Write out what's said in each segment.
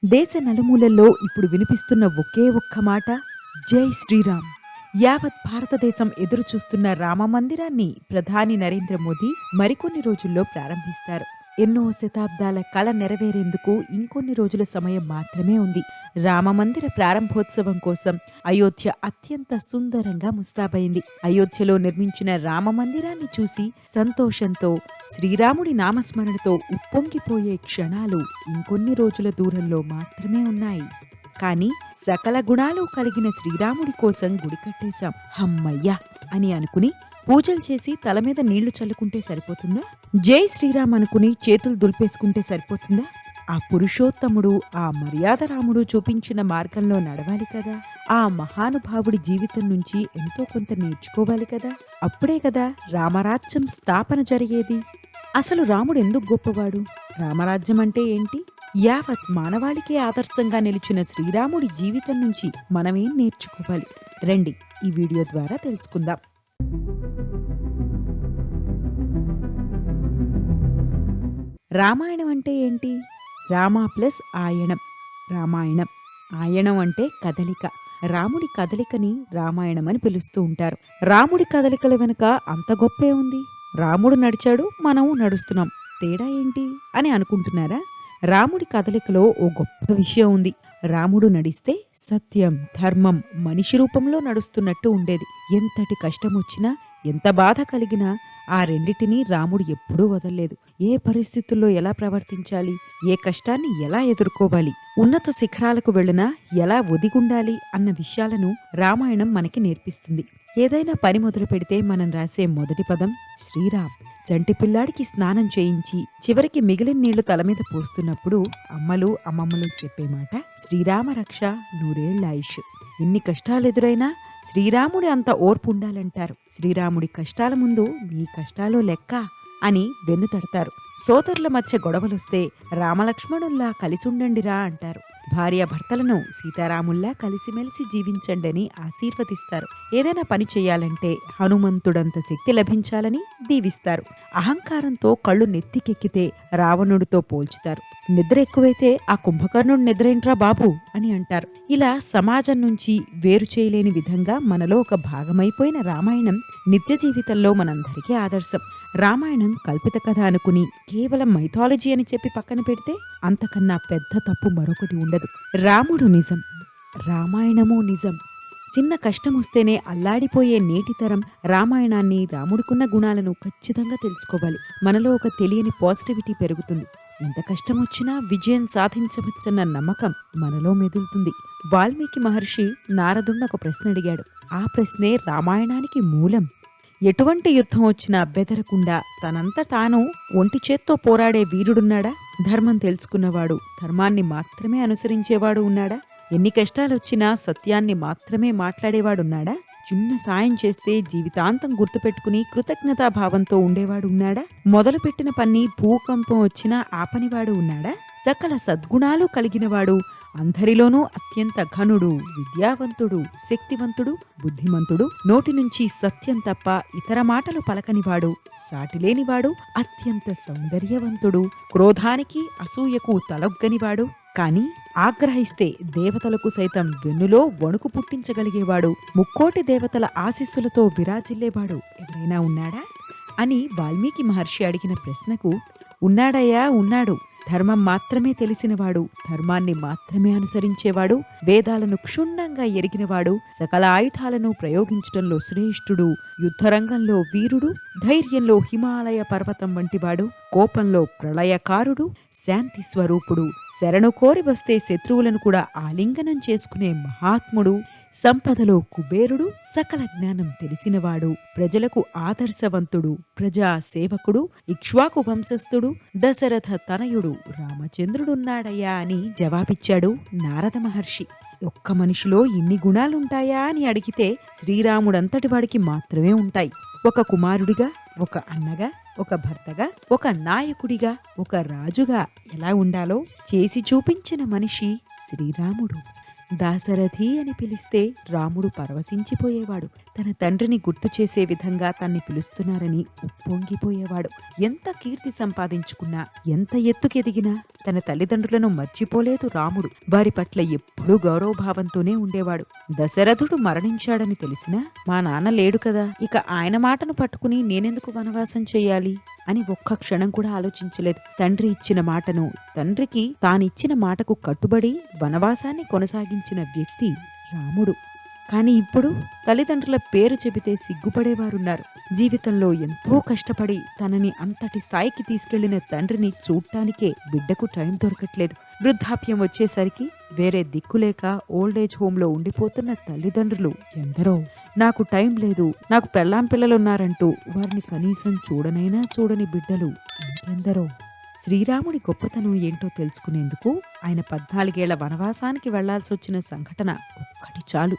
దేశ నలుమూలల్లో ఇప్పుడు వినిపిస్తున్న ఒకే ఒక్క మాట, జై శ్రీరామ్. యావత్ భారతదేశం ఎదురుచూస్తున్న రామమందిరాన్ని ప్రధాని నరేంద్ర మోదీ మరికొన్ని రోజుల్లో ప్రారంభిస్తారు. ఎన్నో శతాబ్దాల కల నెరవేరేందుకు ఇంకొన్ని రోజుల సమయం మాత్రమే ఉంది. రామమందిర ప్రారంభోత్సవం కోసం అయోధ్య అత్యంత సుందరంగా ముస్తాబైంది. అయోధ్యలో నిర్మించిన రామమందిరాన్ని చూసి సంతోషంతో, శ్రీరాముడి నామస్మరణతో ఉప్పొంగిపోయే క్షణాలు ఇంకొన్ని రోజుల దూరంలో మాత్రమే ఉన్నాయి. కాని సకల గుణాలు కలిగిన శ్రీరాముడి కోసం గుడి కట్టేశాం, హమ్మయ్యా అని అనుకుని పూజలు చేసి తల మీద నీళ్లు చల్లుకుంటే సరిపోతుందా? జై శ్రీరామ్ అనుకుని చేతులు దులిపేసుకుంటే సరిపోతుందా? ఆ పురుషోత్తముడు, ఆ మర్యాద రాముడు చూపించిన మార్గంలో నడవాలి కదా. ఆ మహానుభావుడి జీవితం నుంచి ఎంతో కొంత నేర్చుకోవాలి కదా. అప్పుడే కదా రామరాజ్యం స్థాపన జరిగేది. అసలు రాముడు ఎందుకు గొప్పవాడు? రామరాజ్యం అంటే ఏంటి? యావత్ మానవాళికే ఆదర్శంగా నిలిచిన శ్రీరాముడి జీవితం నుంచి మనమేం నేర్చుకోవాలి? రండి ఈ వీడియో ద్వారా తెలుసుకుందాం. రామాయణం అంటే ఏంటి? రామ ప్లస్ ఆయణం, రామాయణం. ఆయణం అంటే కదలిక. రాముడి కదలికని రామాయణం అని పిలుస్తూ ఉంటారు. రాముడి కదలికల వెనుక అంత గొప్పే ఉంది. రాముడు నడిచాడు, మనం నడుస్తున్నాం, తేడా ఏంటి అని అనుకుంటున్నారా? రాముడి కదలికలో ఓ గొప్ప విషయం ఉంది. రాముడు నడిస్తే సత్యం, ధర్మం మనిషి రూపంలో నడుస్తున్నట్టు ఉండేది. ఎంతటి కష్టమొచ్చినా, ఎంత బాధ కలిగినా ఆ రెండిటినీ రాముడు ఎప్పుడూ వదల్లేదు. ఏ పరిస్థితుల్లో ఎలా ప్రవర్తించాలి, ఏ కష్టాన్ని ఎలా ఎదుర్కోవాలి, ఉన్నత శిఖరాలకు వెళ్ళినా ఎలా ఒదిగుండాలి అన్న విషయాలను రామాయణం మనకి నేర్పిస్తుంది. ఏదైనా పని మొదలు పెడితే మనం రాసే మొదటి పదం శ్రీరామ్. చంటి పిల్లాడికి స్నానం చేయించి చివరికి మిగిలిన నీళ్లు తల మీద పోస్తున్నప్పుడు అమ్మలు, అమ్మమ్మలు చెప్పే మాట శ్రీరామ రక్ష నూరేళ్ల ఆయుష్. ఎన్ని కష్టాలెదురైనా శ్రీరాముడి అంత ఓర్పు ఉండాలంటారు. శ్రీరాముడి కష్టాల ముందు నీ కష్టాలో లెక్క అని వెన్ను తడతారు. సోదరుల మధ్య గొడవలొస్తే రామలక్ష్మణుల్లా కలిసుండండిరా అంటారు. భార్యాభర్తలను సీతారాముల్లా కలిసిమెలిసి జీవించండని ఆశీర్వదిస్తారు. ఏదైనా పని చేయాలంటే హనుమంతుడంత శక్తి లభించాలని దీవిస్తారు. అహంకారంతో కళ్ళు నెత్తికెక్కితే రావణుడితో పోల్చుతారు. నిద్ర ఎక్కువైతే ఆ కుంభకర్ణుడు నిద్రేంట్రా బాబు అని అంటారు. ఇలా సమాజం నుంచి వేరు చేయలేని విధంగా మనలో ఒక భాగమైపోయిన రామాయణం నిత్య జీవితంలో మనందరికీ ఆదర్శం. రామాయణం కల్పిత కథ అనుకుని కేవలం మైథాలజీ అని చెప్పి పక్కన పెడితే అంతకన్నా పెద్ద తప్పు మరొకటి ఉండదు. రాముడు నిజం, రామాయణమూ నిజం. చిన్న కష్టం వస్తేనే అల్లాడిపోయే నేటి తరం రామాయణాన్ని, రాముడికున్న గుణాలను ఖచ్చితంగా తెలుసుకోవాలి. మనలో ఒక తెలియని పాజిటివిటీ పెరుగుతుంది. ఎంత కష్టం వచ్చినా విజయం సాధించవచ్చన్న నమ్మకం మనలో మెదులుతుంది. వాల్మీకి మహర్షి నారదుణ్ణి ఒక ప్రశ్న అడిగాడు. ఆ ప్రశ్నే రామాయణానికి మూలం. ఎటువంటి యుద్ధం వచ్చినా బెదరకుండా తనంత తాను ఒంటి చేత్తో పోరాడే వీరుడున్నాడా? ధర్మం తెలుసుకున్నవాడు, ధర్మాన్ని మాత్రమే అనుసరించేవాడు ఉన్నాడా? ఎన్ని కష్టాలొచ్చినా సత్యాన్ని మాత్రమే మాట్లాడేవాడున్నాడా? చిన్న సాయం చేస్తే జీవితాంతం గుర్తుపెట్టుకుని కృతజ్ఞతాభావంతో ఉండేవాడు ఉన్నాడా? మొదలుపెట్టిన పని భూకంపం వచ్చినా ఆపనివాడు ఉన్నాడా? సకల సద్గుణాలు కలిగినవాడు, అందరిలోనూ అత్యంత ఘనుడు, విద్యావంతుడు, శక్తివంతుడు, బుద్ధిమంతుడు, నోటి నుంచి సత్యం తప్ప ఇతర మాటలు పలకనివాడు, సాటిలేనివాడు, అత్యంత సౌందర్యవంతుడు, క్రోధానికి అసూయకు తలొగ్గనివాడు, కాని ఆగ్రహిస్తే దేవతలకు సైతం వెన్నులో వణుకు పుట్టించగలిగేవాడు, ముక్కోటి దేవతల ఆశీస్సులతో విరాజిల్లేవాడు ఎవరైనా ఉన్నాడా అని వాల్మీకి మహర్షి అడిగిన ప్రశ్నకు, ఉన్నాడయ్యా ఉన్నాడు. ధర్మం మాత్రమే తెలిసినవాడు, ధర్మాన్ని మాత్రమే అనుసరించేవాడు, వేదాలను క్షుణ్ణంగా ఎరిగినవాడు, సకల ఆయుధాలను ప్రయోగించడంలో శ్రేష్ఠుడు, యుద్ధరంగంలో వీరుడు, ధైర్యంలో హిమాలయ పర్వతం వంటివాడు, కోపంలో ప్రళయకారుడు, శాంతి స్వరూపుడు, శరణు కోరి వస్తే శత్రువులను కూడా ఆలింగనం చేసుకునే మహాత్ముడు, సంపదలో కుబేరుడు, సకల జ్ఞానం తెలిసినవాడు, ప్రజలకు ఆదర్శవంతుడు, ప్రజా సేవకుడు, ఇక్ష్వాకు వంశస్థుడు, దశరథ తనయుడు రామచంద్రుడున్నాడయ్యా అని జవాబిచ్చాడు నారద మహర్షి. ఒక్క మనిషిలో ఇన్ని గుణాలుంటాయా అని అడిగితే శ్రీరాముడంతటి వాడికి మాత్రమే ఉంటాయి. ఒక కుమారుడిగా, ఒక అన్నగా, ఒక భర్తగా, ఒక నాయకుడిగా, ఒక రాజుగా ఎలా ఉండాలో చేసి చూపించిన మనిషి శ్రీరాముడు. దాశరథి అని పిలిస్తే రాముడు పరవశించిపోయేవాడు. తన తండ్రిని గుర్తు చేసే విధంగా తన్ని పిలుస్తున్నారని ఉప్పొంగిపోయేవాడు. ఎంత కీర్తి సంపాదించుకున్నా, ఎంత ఎత్తుకెదిగినా తన తల్లిదండ్రులను మర్చిపోలేదు రాముడు. వారి పట్ల ఎప్పుడూ గౌరవభావంతోనే ఉండేవాడు. దశరథుడు మరణించాడని తెలిసినా మా నాన్న లేడు కదా, ఇక ఆయన మాటను పట్టుకుని నేనెందుకు వనవాసం చెయ్యాలి అని ఒక్క క్షణం కూడా ఆలోచించలేదు. తండ్రి ఇచ్చిన మాటను, తండ్రికి తానిచ్చిన మాటకు కట్టుబడి వనవాసాన్ని కొనసాగించిన వ్యక్తి రాముడు. కాని ఇప్పుడు తల్లిదండ్రుల పేరు చెబితే సిగ్గుపడేవారున్నారు. జీవితంలో ఎంతో కష్టపడి తనని అంతటి స్థాయికి తీసుకెళ్లిన తండ్రిని చూడ్డానికే బిడ్డకు టైం దొరకట్లేదు. వృద్ధాప్యం వచ్చేసరికి వేరే దిక్కులేక ఓల్డేజ్ హోంలో ఉండిపోతున్న తల్లిదండ్రులు ఎందరో. నాకు టైం లేదు, నాకు పెళ్ళాం పిల్లలున్నారంటూ వారిని కనీసం చూడనైనా చూడని బిడ్డలు ఇంకెందరో. శ్రీరాముడి గొప్పతనం ఏంటో తెలుసుకునేందుకు ఆయన 14 ఏళ్ల వనవాసానికి వెళ్లాల్సొచ్చిన సంఘటన ఒక్కటి చాలు.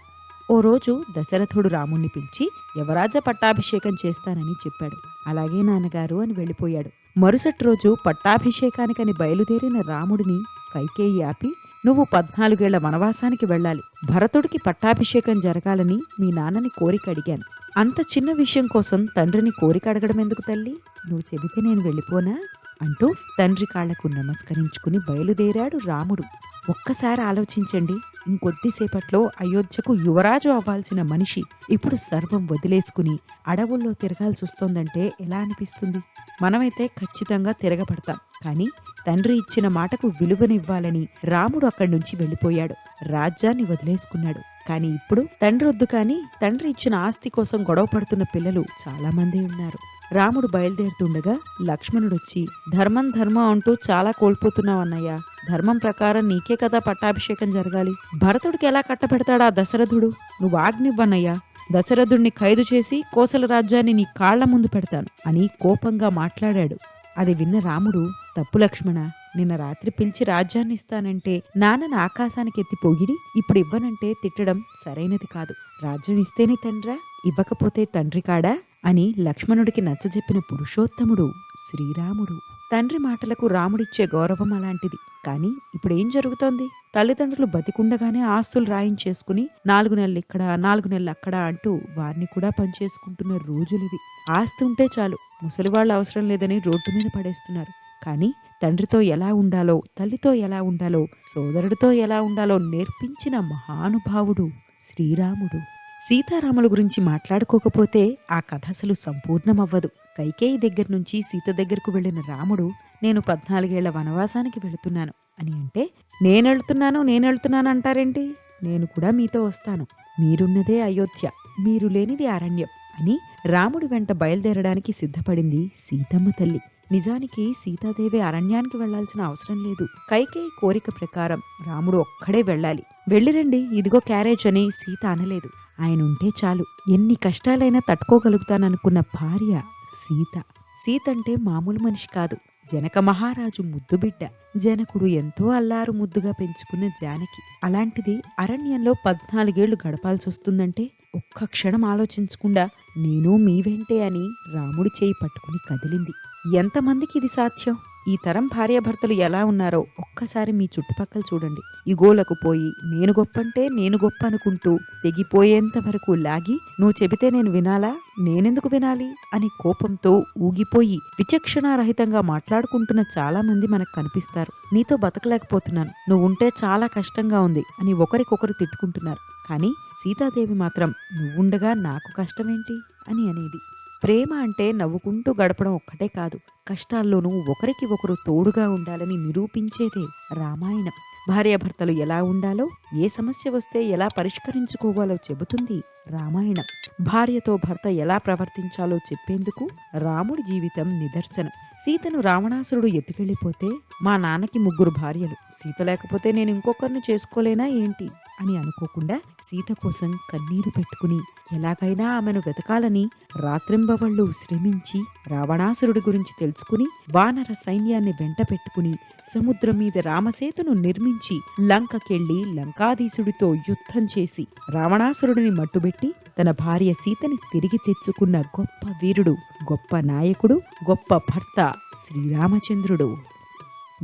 ఓ రోజు దశరథుడు రాముణ్ణి పిలిచి యువరాజ పట్టాభిషేకం చేస్తానని చెప్పాడు. అలాగే నాన్నగారు అని వెళ్ళిపోయాడు. మరుసటి రోజు పట్టాభిషేకానికని బయలుదేరిన రాముడిని కైకేయి ఆపి, నువ్వు 14 ఏళ్ల వనవాసానికి వెళ్ళాలి. భరతుడికి పట్టాభిషేకం జరగాలని మీ నాన్నని కోరిక అడిగాను. అంత చిన్న విషయం కోసం తండ్రిని కోరిక అడగడం ఎందుకు తల్లి? నువ్వు చెబితే నేను వెళ్ళిపోనా అంటూ తండ్రి కాళ్లకు నమస్కరించుకుని బయలుదేరాడు రాముడు. ఒక్కసారి ఆలోచించండి, ఇంకొద్దిసేపట్లో అయోధ్యకు యువరాజు అవ్వాల్సిన మనిషి ఇప్పుడు సర్వం వదిలేసుకుని అడవుల్లో తిరగాల్సొస్తోందంటే ఎలా అనిపిస్తుంది? మనమైతే ఖచ్చితంగా తిరగబడతాం. కానీ తండ్రి ఇచ్చిన మాటకు విలువనివ్వాలని రాముడు అక్కడి నుంచి వెళ్ళిపోయాడు. రాజ్యాన్ని వదిలేసుకున్నాడు. కాని ఇప్పుడు తండ్రి వద్దు కాని తండ్రి ఇచ్చిన ఆస్తి కోసం గొడవ పడుతున్న పిల్లలు చాలా మంది ఉన్నారు. రాముడు బయలుదేరుతుండగా లక్ష్మణుడొచ్చి, ధర్మం ధర్మం అంటూ చాలా కోల్పోతున్నావన్నయ్యా. ధర్మం ప్రకారం నీకే కదా పట్టాభిషేకం జరగాలి. భరతుడికి ఎలా కట్టపెడతాడా దశరథుడు? నువ్వు ఆజ్ఞివ్వన్నయ్యా. దశరథుడిని ఖైదు చేసి కోసల రాజ్యాన్ని నీ కాళ్ల ముందు పెడతాను అని కోపంగా మాట్లాడాడు. అది విన్న రాముడు, తప్పు లక్ష్మణ, నిన్న రాత్రి పిలిచి రాజ్యాన్ని ఇస్తానంటే నాన్నను ఆకాశానికి ఎత్తి పొగిడి ఇప్పుడు ఇవ్వనంటే తిట్టడం సరైనది కాదు. రాజ్యం ఇస్తేనే తండ్రా, ఇవ్వకపోతే తండ్రి కాడా అని లక్ష్మణుడికి నచ్చజెప్పిన పురుషోత్తముడు శ్రీరాముడు. తండ్రి మాటలకు రాముడిచ్చే గౌరవం అలాంటిది. కాని ఇప్పుడేం జరుగుతోంది? తల్లిదండ్రులు బతికుండగానే ఆస్తులు రాయించేసుకుని 4 నెలలు ఇక్కడ 4 నెలలు అక్కడ అంటూ వారిని కూడా పనిచేసుకుంటున్న రోజులివి. ఆస్తి ఉంటే చాలు, ముసలివాళ్ళు అవసరం లేదని రోడ్డు మీద పడేస్తున్నారు. కానీ తండ్రితో ఎలా ఉండాలో, తల్లితో ఎలా ఉండాలో, సోదరుడితో ఎలా ఉండాలో నేర్పించిన మహానుభావుడు శ్రీరాముడు. సీతారాముల గురించి మాట్లాడుకోకపోతే ఆ కథ అసలు సంపూర్ణమవ్వదు. కైకేయి దగ్గర నుంచి సీత దగ్గరకు వెళ్లిన రాముడు, నేను 14 ఏళ్ల వనవాసానికి వెళుతున్నాను అని అంటే, నేనెళ్తున్నాను అంటారేంటి? నేను కూడా మీతో వస్తాను. మీరున్నదే అయోధ్య, మీరు లేనిది అరణ్యం అని రాముడి వెంట బయలుదేరడానికి సిద్ధపడింది సీతమ్మ తల్లి. నిజానికి సీతాదేవి అరణ్యానికి వెళ్లాల్సిన అవసరం లేదు. కైకేయి కోరిక ప్రకారం రాముడు ఒక్కడే వెళ్ళాలి. వెళ్ళిరండి, ఇదిగో క్యారేజ్ అని సీత అనలేదు. ఆయన ఉంటే చాలు, ఎన్ని కష్టాలైనా తట్టుకోగలుగుతాననుకున్న భార్య సీత. సీతంటే మామూలు మనిషి కాదు, జనక మహారాజు ముద్దుబిడ్డ. జనకుడు ఎంతో అల్లారు ముద్దుగా పెంచుకున్న జానకి. అలాంటిది అరణ్యంలో 14 ఏళ్లు గడపాల్సొస్తుందంటే ఒక్క క్షణం ఆలోచించకుండా నేను మీ వెంటే అని రాముడి చేయి పట్టుకుని కదిలింది. ఎంతమందికి ఇది సాధ్యం? ఈ తరం భార్యాభర్తలు ఎలా ఉన్నారో ఒక్కసారి మీ చుట్టుపక్కల చూడండి. ఇగోలకు పోయి నేను గొప్పంటే నేను గొప్ప అనుకుంటూ తెగిపోయేంత వరకు లాగి, నువ్వు చెబితే నేను వినాలా, నేనెందుకు వినాలి అని కోపంతో ఊగిపోయి విచక్షణారహితంగా మాట్లాడుకుంటున్న చాలా మంది మనకు కనిపిస్తారు. నీతో బతకలేకపోతున్నాను, నువ్వుంటే చాలా కష్టంగా ఉంది అని ఒకరికొకరు తిట్టుకుంటున్నారు. కానీ సీతాదేవి మాత్రం నువ్వుండగా నాకు కష్టమేంటి అని అనేది. ప్రేమ అంటే నవ్వుకుంటూ గడపడం ఒక్కటే కాదు, కష్టాల్లోనూ ఒకరికి ఒకరు తోడుగా ఉండాలని నిరూపించేదే రామాయణం. భార్యాభర్తలు ఎలా ఉండాలో, ఏ సమస్య వస్తే ఎలా పరిష్కరించుకోవాలో చెబుతుంది రామాయణం. భార్యతో భర్త ఎలా ప్రవర్తించాలో చెప్పేందుకు రాముడి జీవితం నిదర్శనం. సీతను రావణాసురుడు ఎత్తుకెళ్ళిపోతే, మా నాన్నకి 3 భార్యలు, సీత లేకపోతే నేను ఇంకొకరిని చేసుకోలేనా ఏంటి అని అనుకోకుండా సీత కోసం కన్నీరు పెట్టుకుని ఎలాగైనా ఆమెను వెతకాలని రాత్రింబవళ్ళు శ్రమించి రావణాసురుడి గురించి తెలుసుకుని వానర సైన్యాన్ని వెంట పెట్టుకుని సముద్రం మీద రామసేతును నిర్మించి లంకకెళ్లి లంకాధీశుడితో యుద్ధం చేసి రావణాసురుడిని మట్టుబెట్టి తన భార్య సీతని తిరిగి తెచ్చుకున్న గొప్ప వీరుడు, గొప్ప నాయకుడు, గొప్ప భర్త శ్రీరామచంద్రుడు.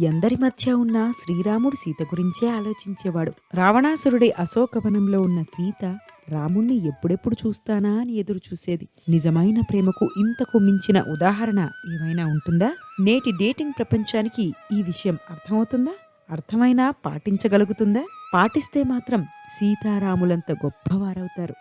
ఎందరి మధ్య ఉన్న శ్రీరాముడు సీత గురించే ఆలోచించేవాడు. రావణాసురుడి అశోకవనంలో ఉన్న సీత రాముణ్ణి ఎప్పుడెప్పుడు చూస్తానా అని ఎదురు చూసేది. నిజమైన ప్రేమకు ఇంతకు మించిన ఉదాహరణ ఏమైనా ఉంటుందా? నేటి డేటింగ్ ప్రపంచానికి ఈ విషయం అర్థమవుతుందా? అర్థమైనా పాటించగలుగుతుందా? పాటిస్తే మాత్రం సీతారాములంత గొప్పవారవుతారు.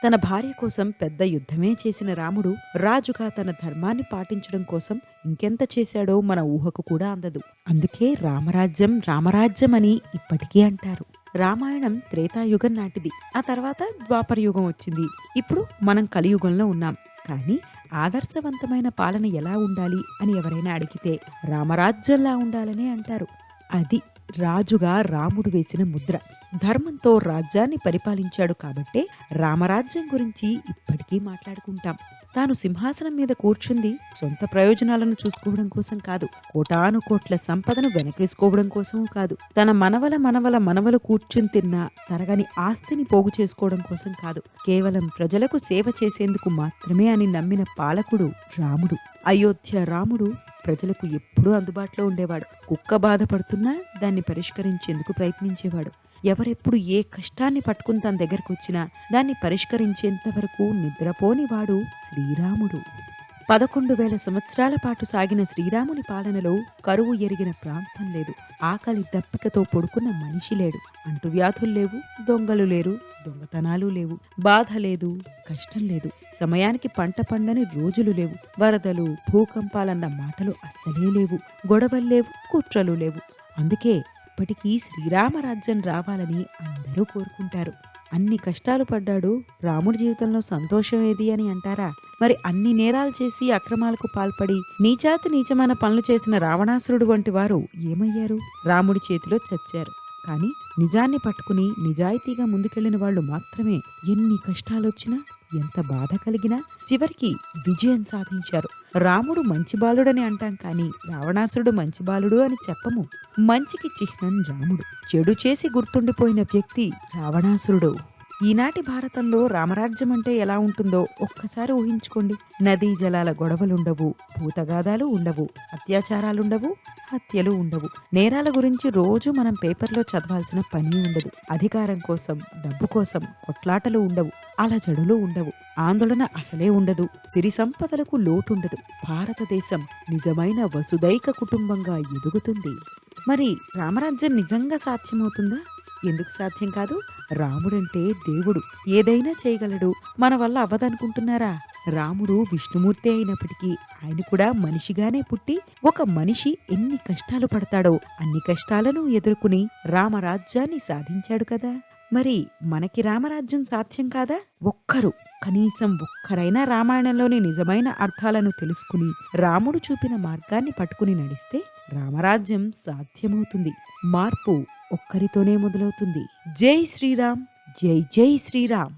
తన భార్య కోసం పెద్ద యుద్ధమే చేసిన రాముడు రాజుగా తన ధర్మాన్ని పాటించడం కోసం ఇంకెంత చేశాడో మన ఊహకు కూడా అందదు. అందుకే రామరాజ్యం రామరాజ్యం అని ఇప్పటికీ అంటారు. రామాయణం త్రేతాయుగం నాటిది. ఆ తర్వాత ద్వాపరయుగం వచ్చింది. ఇప్పుడు మనం కలియుగంలో ఉన్నాం. కానీ ఆదర్శవంతమైన పాలన ఎలా ఉండాలి అని ఎవరైనా అడిగితే రామరాజ్యంలా ఉండాలనే అంటారు. అది రాజుగా రాముడు వేసిన ముద్ర. ధర్మంతో రాజ్యాన్ని పరిపాలించాడు కాబట్టే రామరాజ్యం గురించి ఇప్పటికీ మాట్లాడుకుంటాం. తాను సింహాసనం మీద కూర్చుంది సొంత ప్రయోజనాలను చూసుకోవడం కోసం కాదు, కోటాను కోట్ల సంపదను వెనకేసుకోవడం కోసం కాదు, తన మనవలు కూర్చుని తిన్న తరగని ఆస్తిని పోగు చేసుకోవడం కోసం కాదు, కేవలం ప్రజలకు సేవ చేసేందుకు మాత్రమే అని నమ్మిన పాలకుడు రాముడు. అయోధ్య రాముడు ప్రజలకు ఎప్పుడూ అందుబాటులో ఉండేవాడు. కుక్క బాధపడుతున్నా దాన్ని పరిష్కరించేందుకు ప్రయత్నించేవాడు. ఎవరెప్పుడు ఏ కష్టాన్ని పట్టుకుని తన దగ్గరకు వచ్చినా దాన్ని పరిష్కరించేంత వరకు నిద్రపోనివాడు శ్రీరాముడు. 11,000 సంవత్సరాల పాటు సాగిన శ్రీరాముని పాలనలో కరువు ఎరిగిన ప్రాంతం లేదు, ఆకలి దప్పికతో పడుకున్న మనిషి లేడు, అంటువ్యాధులు లేవు, దొంగలు లేరు, దొంగతనాలు లేవు, బాధ లేదు, కష్టం లేదు, సమయానికి పంట పండని రోజులు లేవు, వరదలు భూకంపాలన్న మాటలు అస్సలే లేవు, గొడవలు లేవు, కుట్రలు లేవు. అందుకే ఇప్పటికీ శ్రీరామరాజ్యం రావాలని అందరూ కోరుకుంటారు. అన్ని కష్టాలు పడ్డాడు, రాముడి జీవితంలో సంతోషం ఏది అని అంటారా? మరి అన్ని నేరాలు చేసి అక్రమాలకు పాల్పడి నీచాతి నీచమైన పనులు చేసిన రావణాసురుడు వంటి వారు ఏమయ్యారు? రాముడి చేతిలో చచ్చారు. కానీ నిజాన్ని పట్టుకుని నిజాయితీగా ముందుకెళ్లిన వాళ్ళు మాత్రమే ఎన్ని కష్టాలొచ్చినా ఎంత బాధ కలిగినా చివరికి విజయం సాధించారు. రాముడు మంచి బాలుడని అంటాం కానీ రావణాసురుడు మంచి బాలుడు అని చెప్పము. మంచికి చిహ్నం రాముడు, చెడు చేసి గుర్తుండిపోయిన వ్యక్తి రావణాసురుడు. ఈనాటి భారతంలో రామరాజ్యం అంటే ఎలా ఉంటుందో ఒక్కసారి ఊహించుకోండి. నదీ జలాల గొడవలుండవు, భూతగాదాలు ఉండవు, అత్యాచారాలుండవు, హత్యలు ఉండవు, నేరాల గురించి రోజు మనం పేపర్లో చదవాల్సిన పని ఉండదు, అధికారం కోసం డబ్బు కోసం కొట్లాటలు ఉండవు, అలజడులు ఉండవు, ఆందోళన అసలే ఉండదు, సిరి సంపదలకు లోటుండదు. భారతదేశం నిజమైన వసుదైక కుటుంబంగా ఎదుగుతుంది. మరి రామరాజ్యం నిజంగా సాధ్యమవుతుందా? ఎందుకు సాధ్యం కాదు? రాముడంటే దేవుడు, ఏదైనా చేయగలడు. మన వల్ల అవ్వదనుకుంటున్నారా? రాముడు విష్ణుమూర్తి అయినప్పటికీ ఆయన కూడా మనిషిగానే పుట్టి ఒక మనిషి ఎన్ని కష్టాలు పడతాడో అన్ని కష్టాలను ఎదుర్కొని రామరాజ్యాన్ని సాధించాడు కదా. మరి మనకి రామరాజ్యం సాధ్యం కాదా? కనీసం ఒక్కరైనా రామాయణంలోని నిజమైన అర్థాలను తెలుసుకుని రాముడు చూపిన మార్గాన్ని పట్టుకుని నడిస్తే రామరాజ్యం సాధ్యమవుతుంది. మార్పు ఒక్కరితోనే మొదలవుతుంది. జై శ్రీరామ్, జై జై శ్రీరామ్.